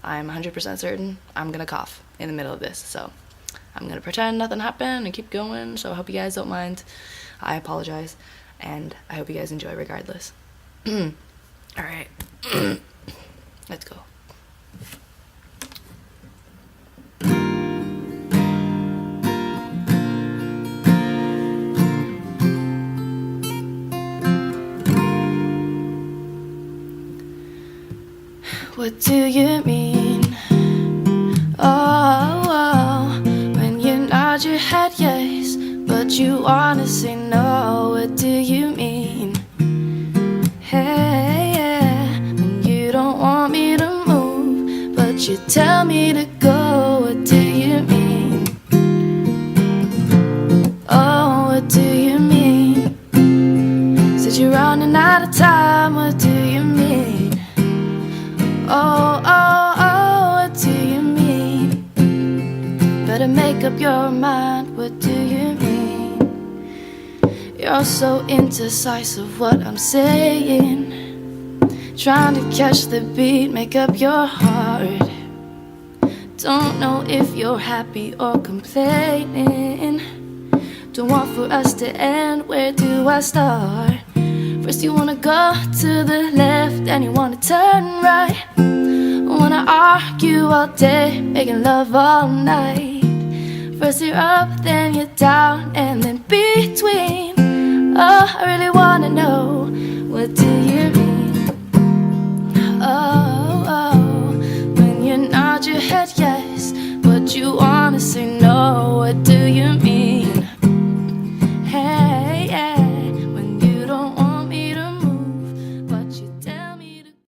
I'm 100% certain I'm gonna cough in the middle of this. So I'm gonna pretend nothing happened and keep going. So I hope you guys don't mind. I apologize, and I hope you guys enjoy regardless. Alright, let's go. What do you mean? Oh, when you nod your head yes, but you wanna say no. What do you mean? Hey, yeah, when you don't want me to move, but you tell me to go. What do you mean? Oh, what do you mean? Said you're running out of time. What do you mean? Oh, oh, oh, what do you mean? Better make up your mind, what do you mean? You're so indecisive what I'm saying, trying to catch the beat, make up your heart. Don't know if you're happy or complaining. Don't want for us to end, where do I start? First you wanna go to the left, then you wanna turn right. Wanna argue all day, making love all night. First you're up, then you're down, and then between. Oh, I really wanna know, what do you mean?